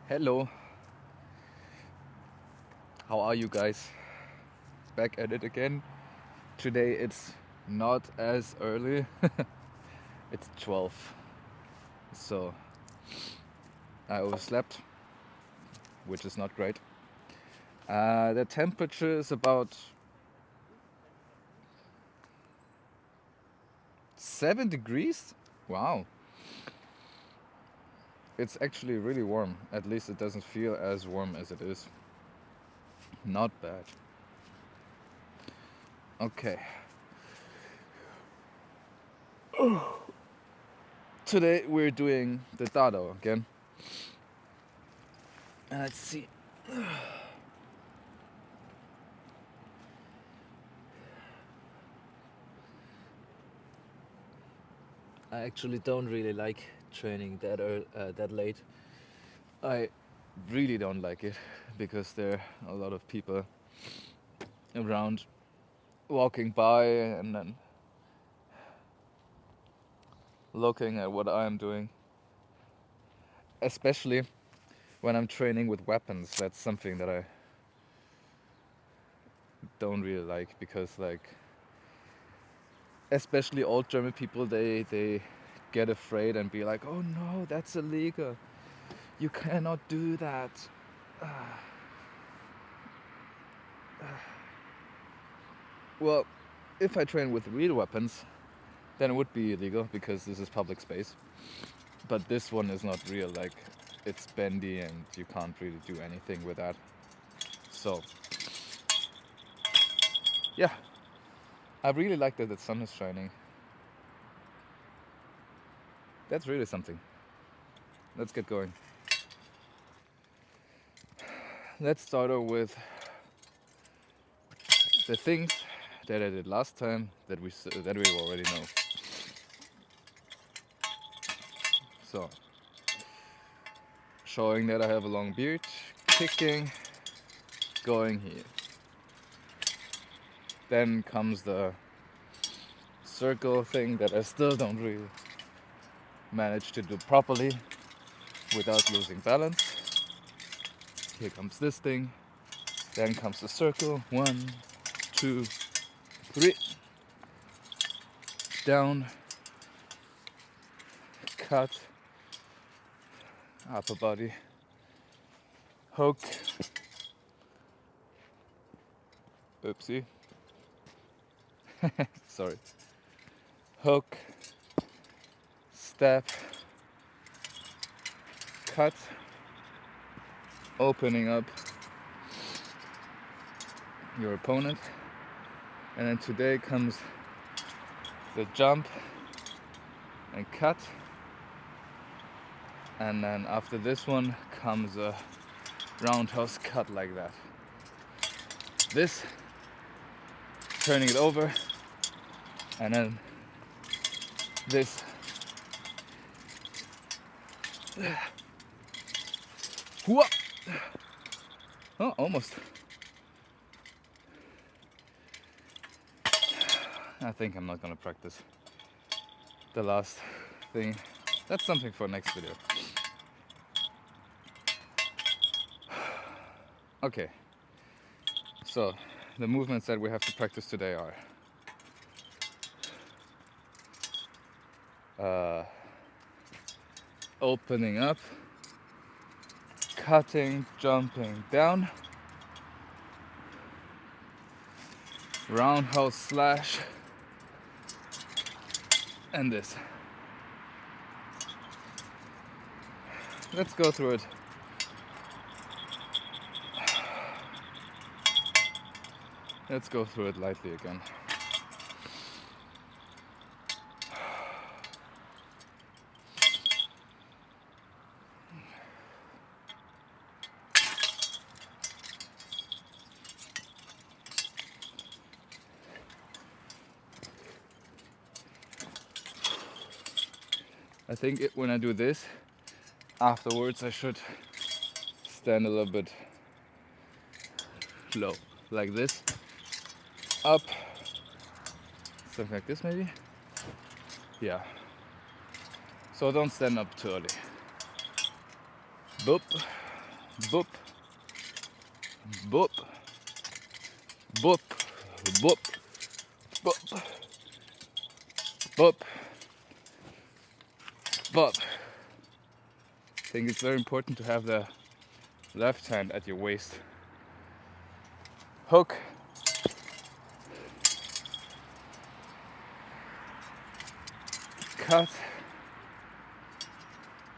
Hello, how are you guys? Back at it again. Today it's not as early, it's 12. So I overslept, which is not great. The temperature is about 7 degrees. Wow. It's actually really warm. At least it doesn't feel as warm as it is. Not bad. Okay. Today we're doing the Dado again. Let's see. I actually don't really like training that late. I really don't like it because there are a lot of people around walking by and then looking at what I'm doing. Especially when I'm training with weapons. That's something that I don't really like because, like, especially old German people, they get afraid and be like, oh no, that's illegal. You cannot do that. Well, if I train with real weapons, then it would be illegal because this is public space. But this one is not real, like it's bendy and you can't really do anything with that. So, yeah, I really like that the sun is shining. That's really something. Let's get going. Let's start off with the things that I did last time that we already know. So, showing that I have a long beard, kicking, going here. Then comes the circle thing that I still don't really manage to do properly without losing balance. Here comes this thing. Then comes the circle. 1, 2, 3. Down. Cut. Upper body. Hook. Oopsie. Sorry. Hook. Step. Cut. Opening up your opponent. And then today comes the jump and cut. And then after this one comes a roundhouse cut like that. This, turning it over, and then this. Oh, almost. I think I'm not gonna practice the last thing. That's something for next video. Okay, so the movements that we have to practice today are opening up, cutting, jumping down, roundhouse slash, and this. Let's go through it. Let's go through it lightly again. I think when I do this, afterwards I should stand a little bit low, like this, up, something like this maybe. Yeah. So don't stand up too early. Boop. boop, boop, boop, boop, boop, boop, boop. I think it's very important to have the left hand at your waist. Hook. Cut.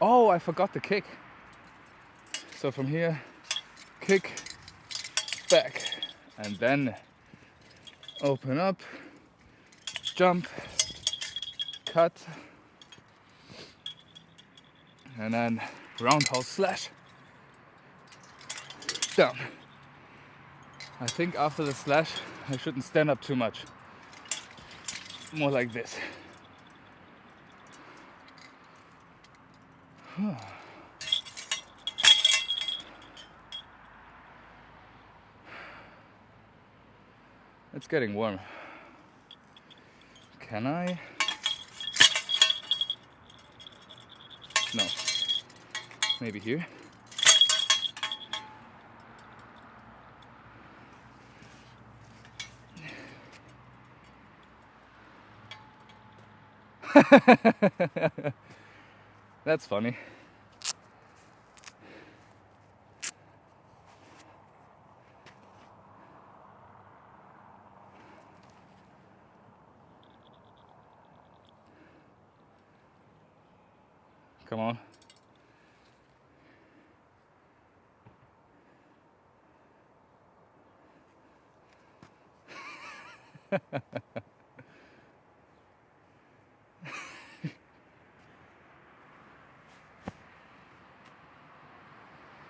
Oh, I forgot the kick. So from here, kick, back, and then open up, jump, cut, and then roundhouse slash, down. I think after the slash, I shouldn't stand up too much. More like this. It's getting warm. Can I? No. Maybe here. That's funny. Come on.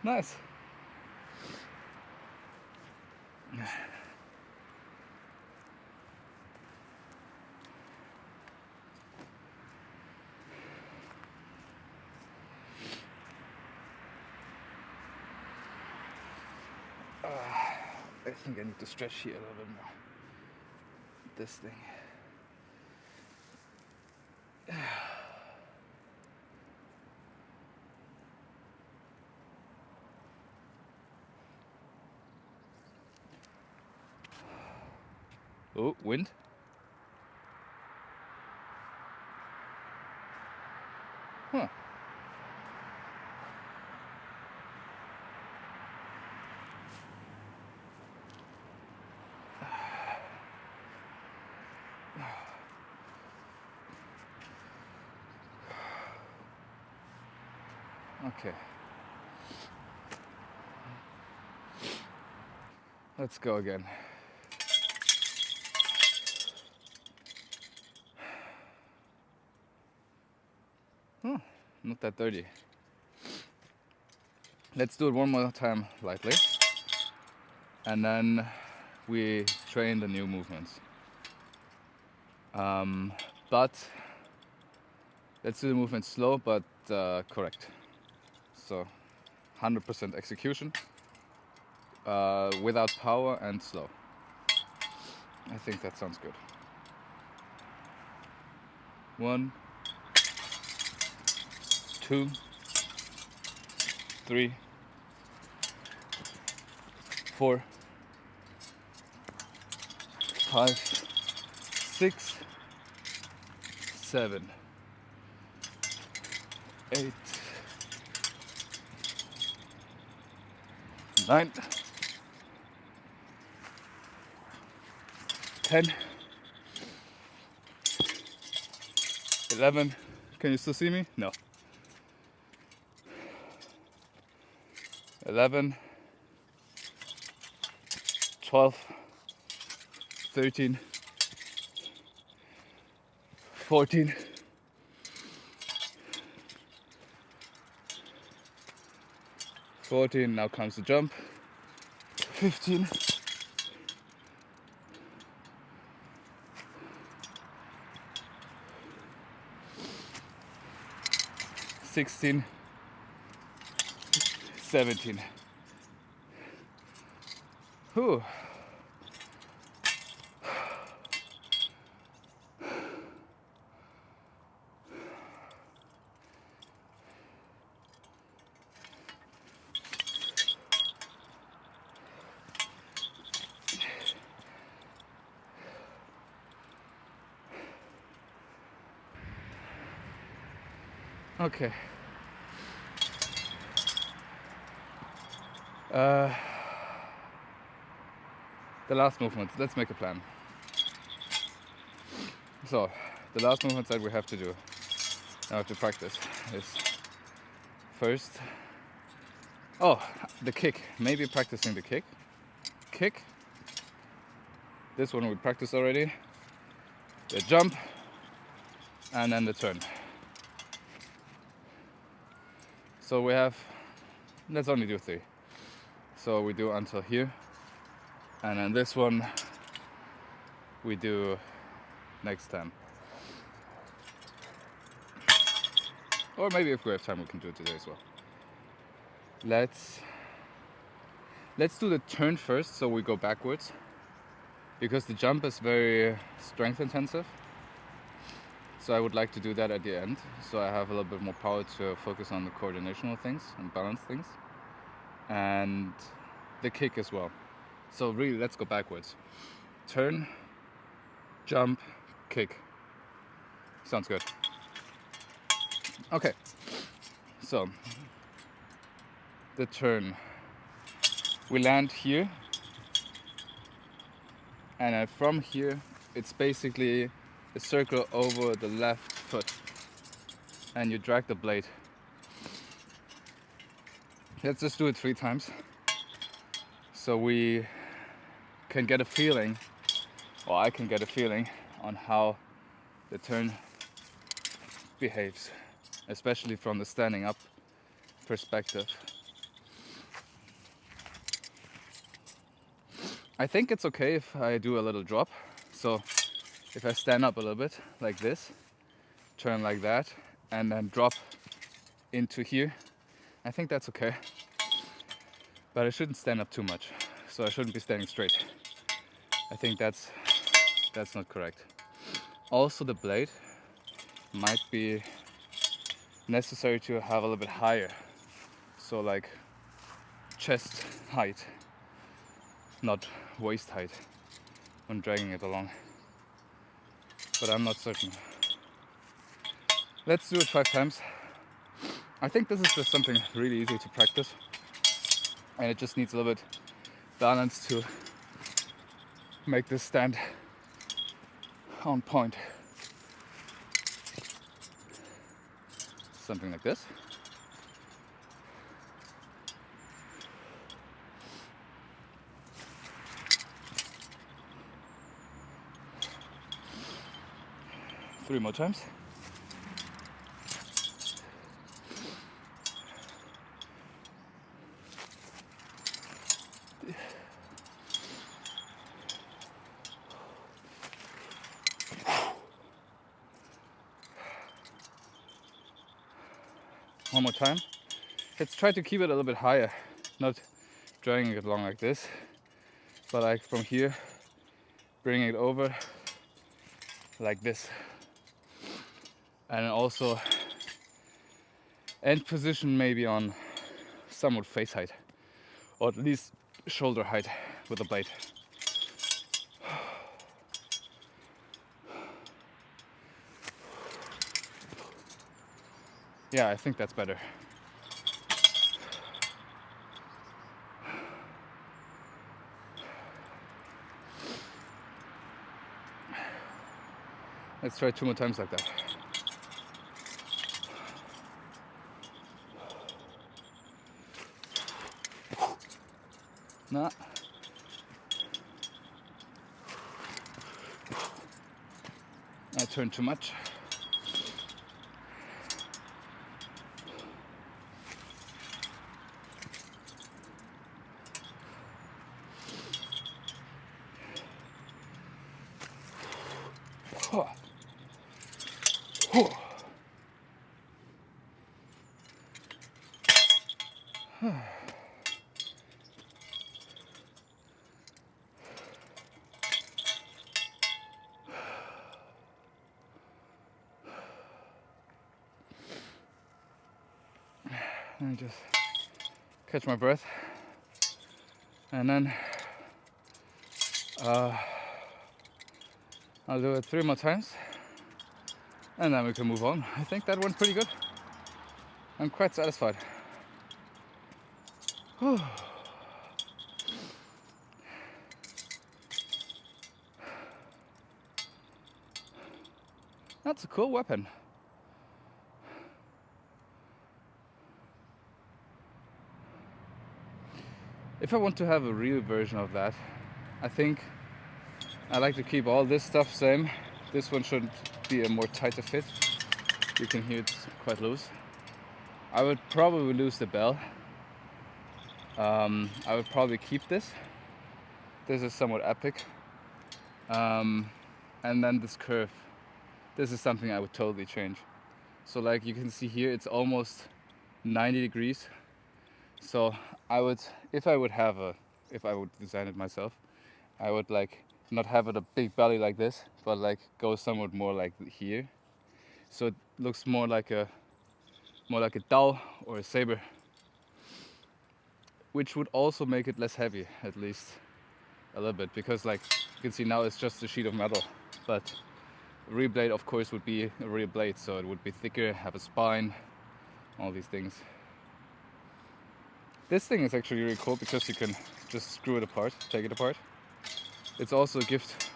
Nice. I think I need to stretch here a little bit more. This thing. Oh, wind. Huh. Okay. Let's go again. Oh, not that dirty. Let's do it one more time lightly. And then we train the new movements. But let's do the movement slow but correct. So 100% execution without power and slow. I think that sounds good. 1, 2, 3, 4, 5, 6, 7, 8, 9, 10, 11. Can you still see me? No. 11, 12, 13, 14, 14, now comes the jump, 15, 16, 17. Whew. Okay. The last movements. Let's make a plan. So, the last movements that we have to do, I have to practice, is first, the kick. Maybe practicing the kick. Kick. This one we practiced already. The jump, and then the turn. So we have, let's only do 3. So we do until here, and then this one we do next time. Or maybe if we have time we can do it today as well. Let's do the turn first, so we go backwards, because the jump is very strength intensive. So I would like to do that at the end, so I have a little bit more power to focus on the coordinational things and balance things, and the kick as well. So really, let's go backwards. Turn, jump, kick. Sounds good. Okay, so the turn. We land here, and then from here, it's basically a circle over the left foot, and you drag the blade. Let's just do it 3 times, so we can get a feeling, or I can get a feeling on how the turn behaves, especially from the standing up perspective. I think it's okay if I do a little drop. So if I stand up a little bit like this, turn like that, and then drop into here, I think that's okay. But I shouldn't stand up too much, so I shouldn't be standing straight. I think that's not correct. Also, the blade might be necessary to have a little bit higher, so like chest height, not waist height, when dragging it along. But I'm not certain. Let's do it 5 times. I think this is just something really easy to practice, and it just needs a little bit balance to make this stand on point. Something like this. Three more times. One more time. Let's try to keep it a little bit higher, not dragging it along like this, but like from here, bring it over like this. And also end position maybe on somewhat face height, or at least shoulder height with the blade. Yeah, I think that's better. Let's try 2 more times like that. Nah. I turned too much. And just catch my breath, and then I'll do it 3 more times, and then we can move on. I think that went pretty good. I'm quite satisfied. That's a cool weapon. If I want to have a real version of that, I think I like to keep all this stuff same. This one should be a more tighter fit. You can hear it's quite loose. I would probably lose the bell. I would probably keep this. This is somewhat epic. And then this curve. This is something I would totally change. So like you can see here, it's almost 90 degrees. So I would, if I would design it myself, I would like not have it a big belly like this, but like go somewhat more like here. So it looks more like a dao or a saber, which would also make it less heavy, at least a little bit, because like you can see now it's just a sheet of metal, but a real blade of course would be a real blade, so it would be thicker, have a spine, all these things. This thing is actually really cool because you can just screw it apart, take it apart. It's also a gift,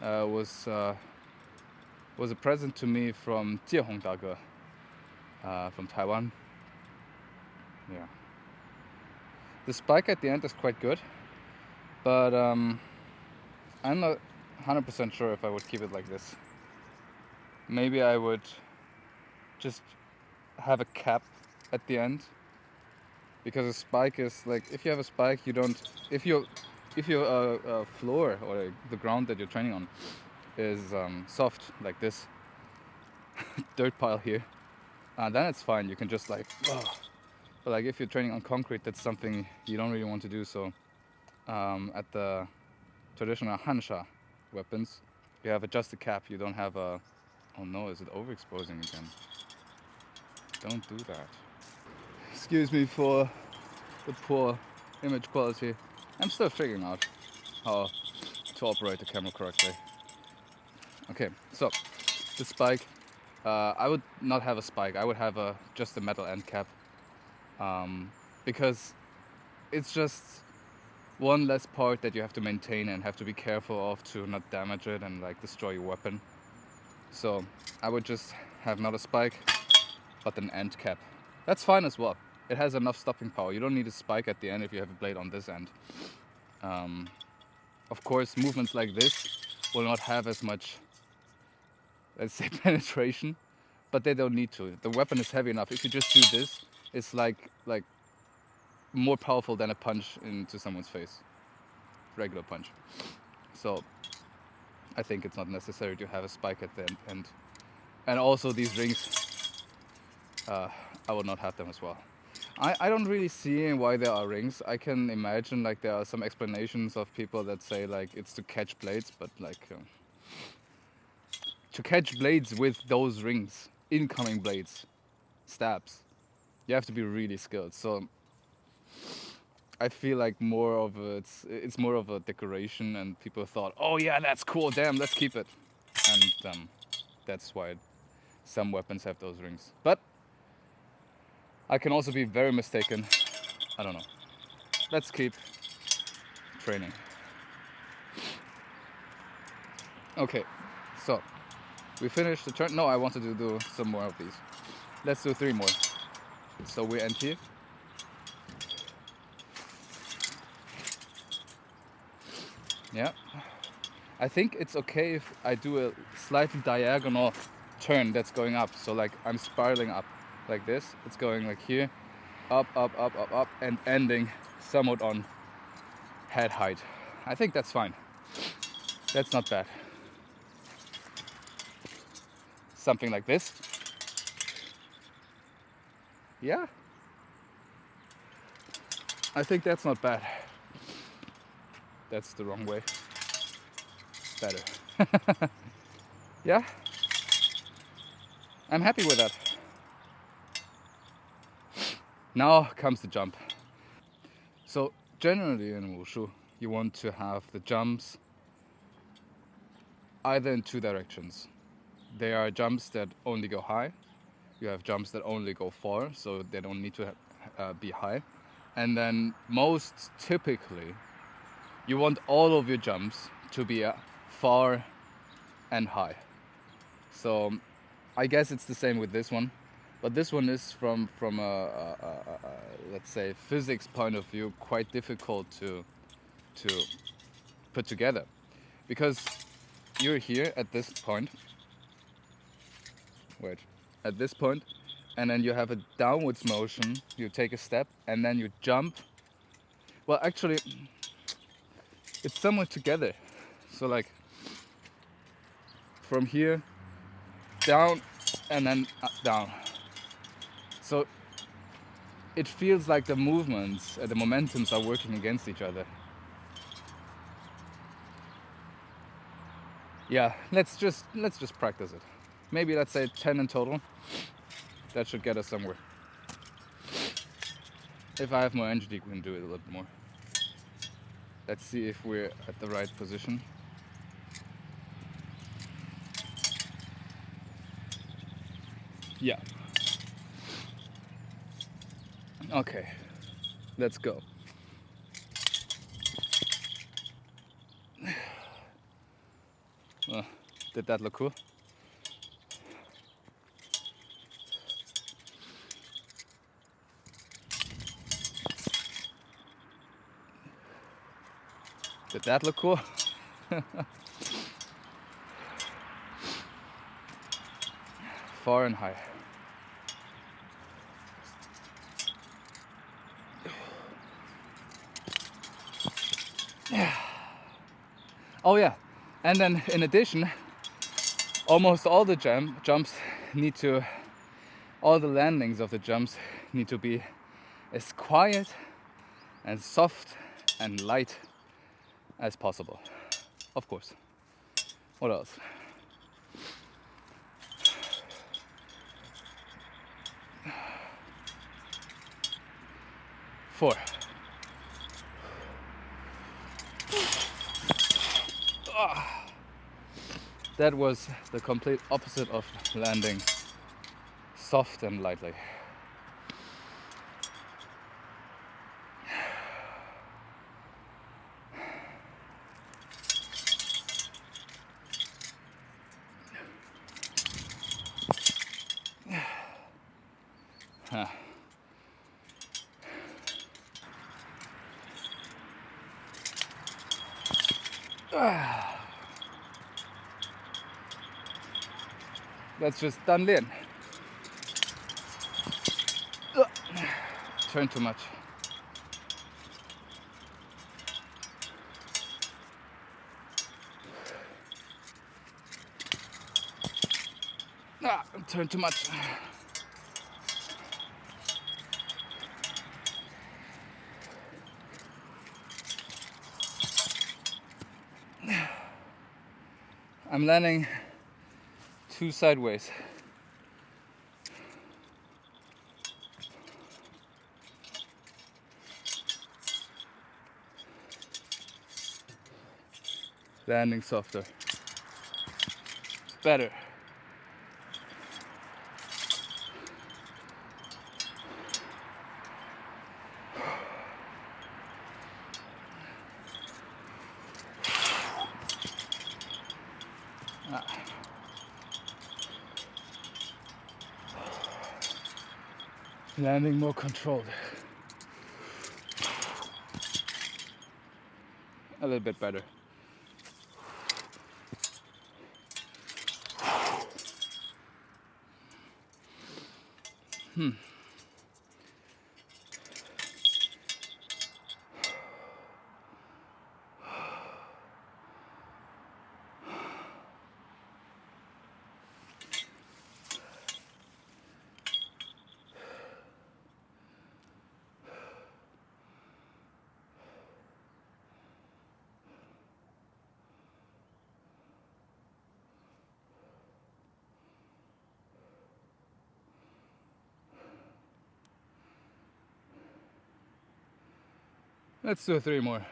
was a present to me from Jiehong Dage, from Taiwan. Yeah. The spike at the end is quite good, but I'm not 100% sure if I would keep it like this. Maybe I would just have a cap at the end, because a spike is like, if you have a spike, you don't, if your floor or the ground that you're training on is soft like this dirt pile here, then it's fine, you can just like, but like if you're training on concrete, that's something you don't really want to do. So at the traditional Hansha weapons, you have just a cap, you don't have a, oh no, is it overexposing again? Don't do that. Excuse me for the poor image quality. I'm still figuring out how to operate the camera correctly. Okay, so the spike, I would not have a spike, I would have just a metal end cap, because it's just one less part that you have to maintain and have to be careful of to not damage it and like destroy your weapon. So I would just have not a spike, but an end cap. That's fine as well. It has enough stopping power. You don't need a spike at the end if you have a blade on this end. Of course, movements like this will not have as much, let's say, penetration, but they don't need to. The weapon is heavy enough. If you just do this, it's like more powerful than a punch into someone's face, regular punch. So I think it's not necessary to have a spike at the end. And also these rings, I would not have them as well. I don't really see why there are rings. I can imagine like there are some explanations of people that say like it's to catch blades, but like to catch blades with those rings, incoming blades, stabs, you have to be really skilled. So I feel like it's more of a decoration, and people thought, oh yeah, that's cool, damn, let's keep it, and that's why some weapons have those rings. But I can also be very mistaken. I don't know. Let's keep training. Okay, so we finished the turn. No, I wanted to do some more of these. Let's do 3 more. So we end here. Yeah. I think it's okay if I do a slightly diagonal turn that's going up. So like I'm spiraling up like this. It's going like here, up, up, up, up, up, and ending somewhat on head height. I think that's fine. That's not bad. Something like this. Yeah. I think that's not bad. That's the wrong way. Better. Yeah. I'm happy with that. Now comes the jump. So generally in Wushu, you want to have the jumps either in 2 directions. There are jumps that only go high, You have jumps that only go far, so they don't need to be high. And then most typically, you want all of your jumps to be far and high. So I guess it's the same with this one, but this one is from a let's say physics point of view quite difficult to put together, because you're here at this point, at this point, and then you have a downwards motion. You take a step and then you jump. Well, actually, it's somewhat together. So like from here down and then down. So it feels like the movements, the momentums are working against each other. Yeah, let's just practice it. Maybe let's say 10 in total. That should get us somewhere. If I have more energy, we can do it a little bit more. Let's see if we're at the right position. Yeah. Okay, let's go. Did that look cool? Did that look cool? Far and high. Oh yeah, and then in addition, almost all the jumps need to, all the landings of the jumps need to be as quiet and soft and light as possible. Of course. What else? Four. That was the complete opposite of landing soft and lightly. Let's just danlieren. Turn too much. Turn too much. I'm landing too sideways. Landing softer. Better. Landing more controlled. A little bit better. Let's do 3 more.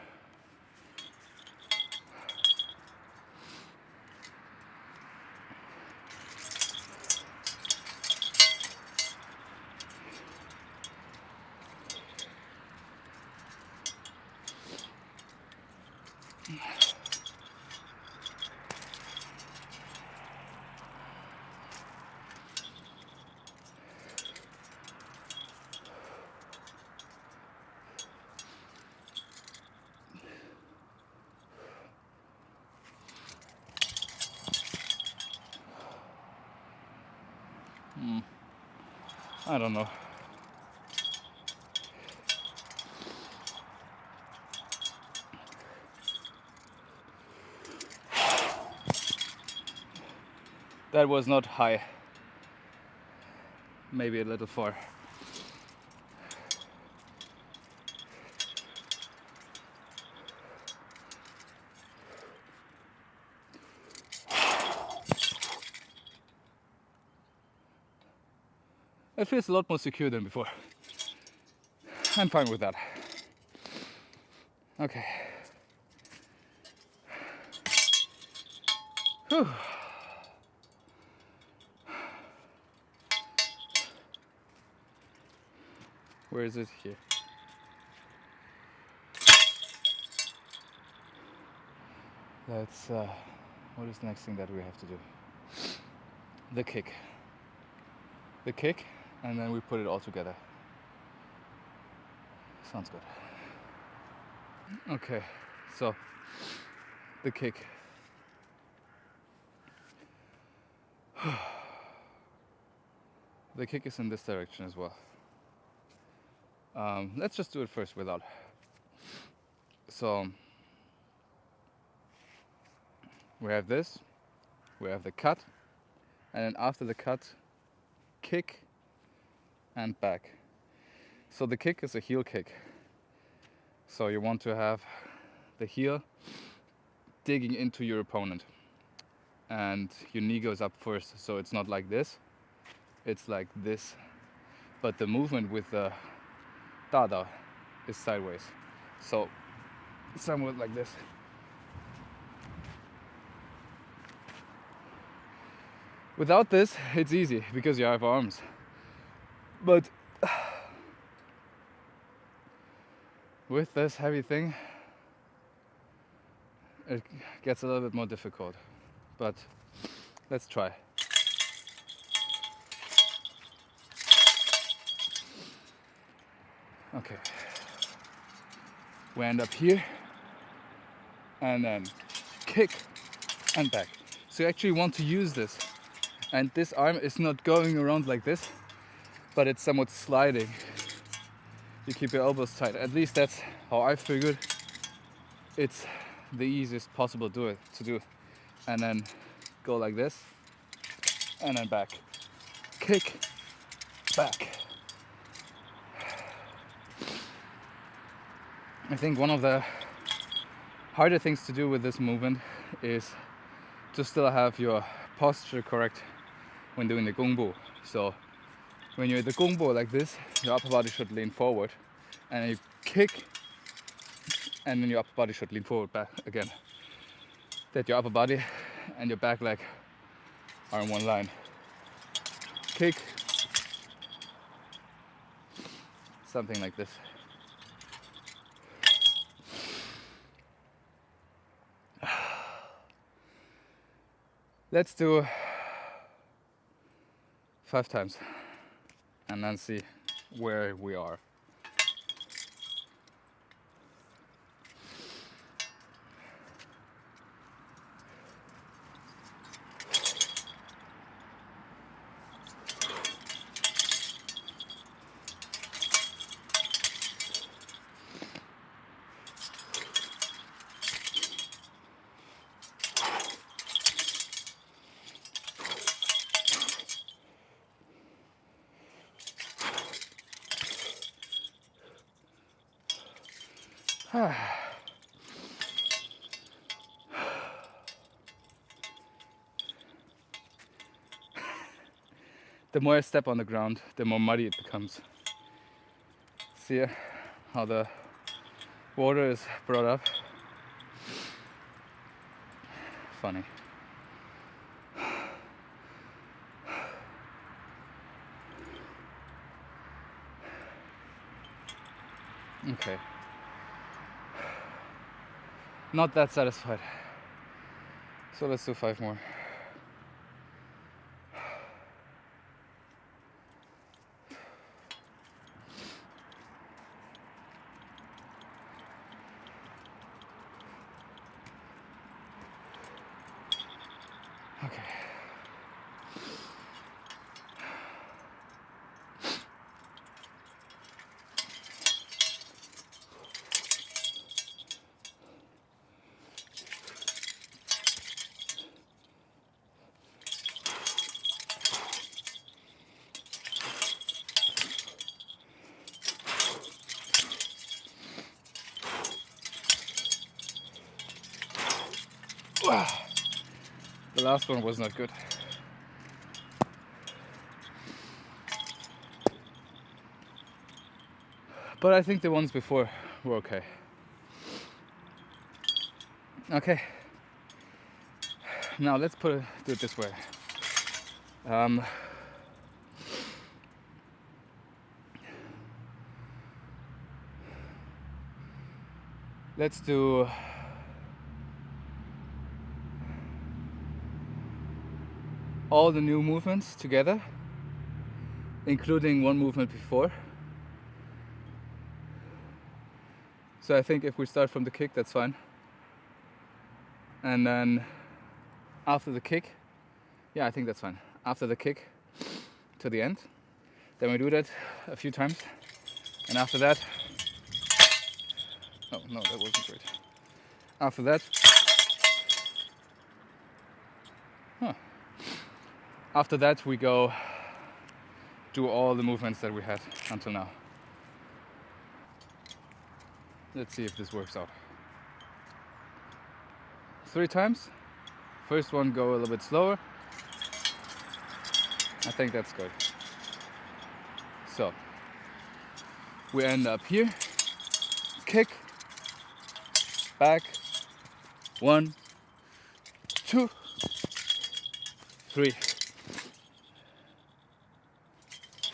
I don't know. That was not high. Maybe a little far. It feels a lot more secure than before. I'm fine with that. Okay. Whew. Where is it? Here. Let's, what is the next thing that we have to do? The kick. The kick, and then we put it all together. Sounds good. Okay, so the kick. The kick is in this direction as well. Let's just do it first without. So we have this, we have the cut, and then after the cut, kick and back. So the kick is a heel kick. So you want to have the heel digging into your opponent, and your knee goes up first, so it's not like this, it's like this, but the movement with the dada is sideways, so somewhat like this. Without this, it's easy because you have arms, but with this heavy thing, it gets a little bit more difficult. But let's try. Okay. We end up here, and then kick and back. So you actually want to use this. And this arm is not going around like this, but it's somewhat sliding. You keep your elbows tight. At least that's how I figured. It's the easiest possible to do. And then go like this, and then back. Kick, back. I think one of the harder things to do with this movement is to still have your posture correct when doing the Kungfu. So when you're in the Kungfu like this, your upper body should lean forward, and then you kick, and then your upper body should lean forward back again. That your upper body and your back leg are in one line. Kick, something like this. Let's do 5 times and then see where we are. The more I step on the ground, the more muddy it becomes. See how the water is brought up? Funny. Okay. not that satisfied. So let's do 5 more. Okay. The last one was not good. But I think the ones before were okay. Okay. Now let's do it this way. Let's do all the new movements together, including one movement before. So I think if we start from the kick, that's fine. And then after the kick, yeah, I think that's fine. After the kick to the end, then we do that a few times. And after that, oh no, that wasn't great. After that, after that we go do all the movements that we had until now. Let's see if this works out. 3 times. First one, go a little bit slower. I think that's good. So we end up here. Kick. Back. 1, 2, 3,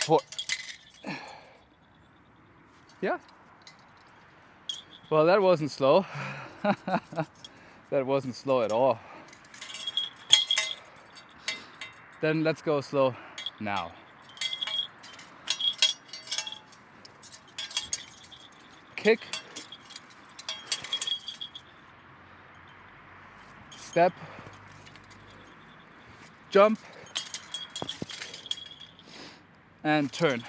4. Yeah. Well, that wasn't slow. That wasn't slow at all. Then let's go slow now. Kick. Step. Jump. And turn.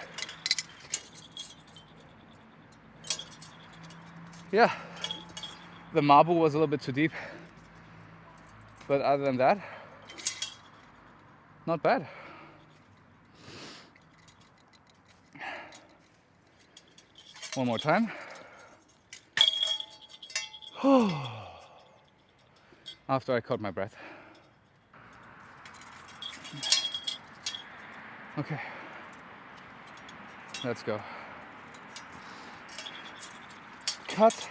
Yeah, the marble was a little bit too deep, but other than that, not bad. One more time. After I caught my breath. Okay, let's go. Cut,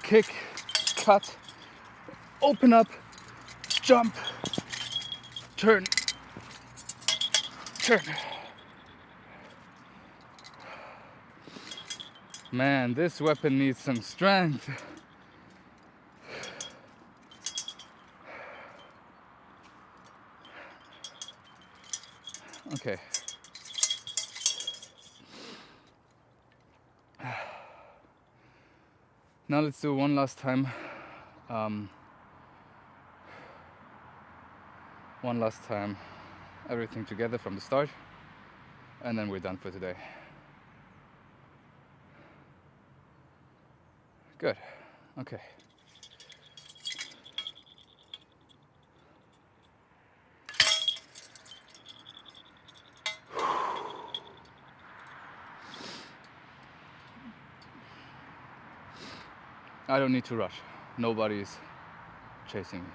kick, cut, open up, jump, turn, turn. Man, this weapon needs some strength. Okay. Now let's do one last time. One last time, everything together from the start, and then we're done for today. Good. Okay. I don't need to rush. Nobody's chasing me.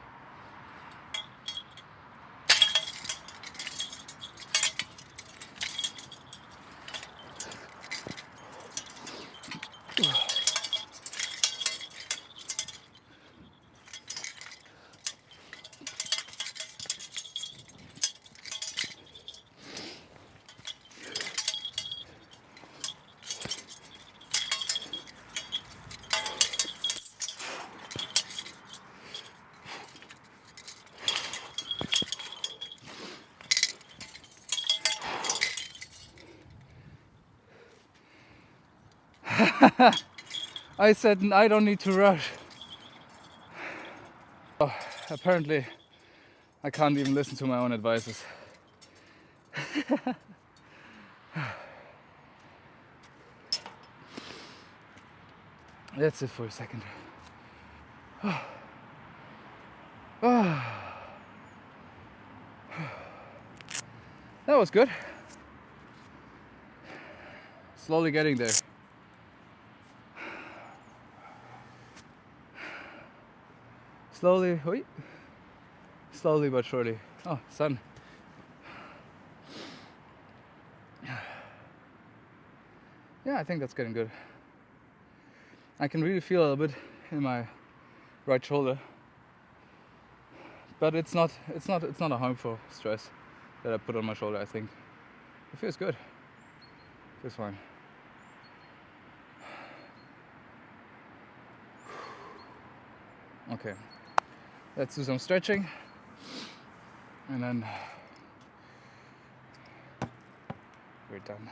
I said I don't need to rush. Oh, apparently, I can't even listen to my own advices. That's it for a second. That was good. Slowly getting there. Slowly, wait. Slowly but surely. Oh, sun. Yeah, I think that's getting good. I can really feel a little bit in my right shoulder, but it's not a harmful stress that I put on my shoulder. I think it feels good. It feels fine. Okay, let's do some stretching, and then we're done.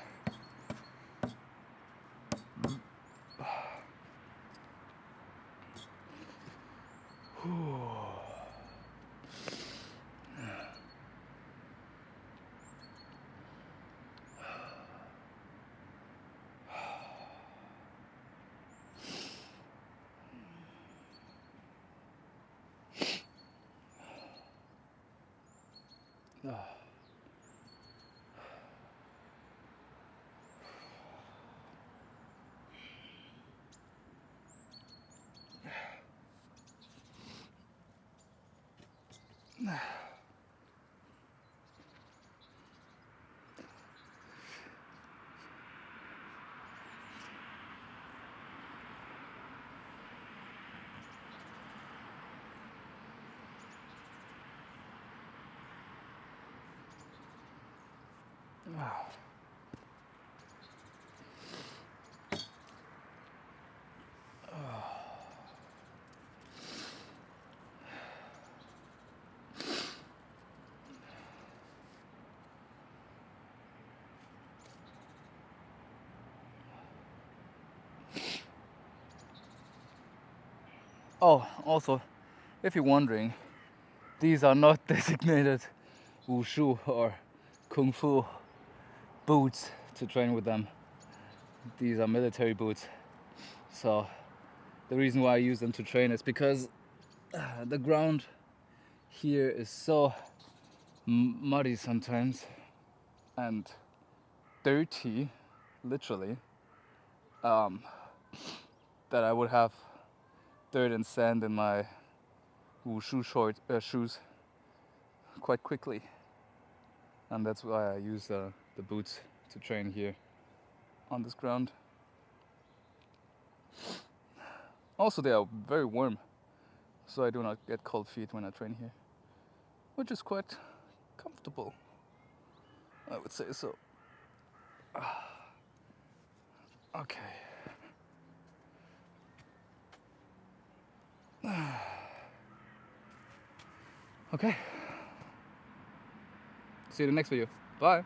Oh, also, if you're wondering, these are not designated wushu or kung fu boots to train with them. These are military boots. So the reason why I use them to train is because the ground here is so muddy sometimes and dirty, literally, that I would have dirt and sand in my wushu shoes quite quickly, and that's why I use the boots to train here on this ground. Also, they are very warm, so I do not get cold feet when I train here, which is quite comfortable, I would say so. Okay. Okay. See you in the next video. Bye.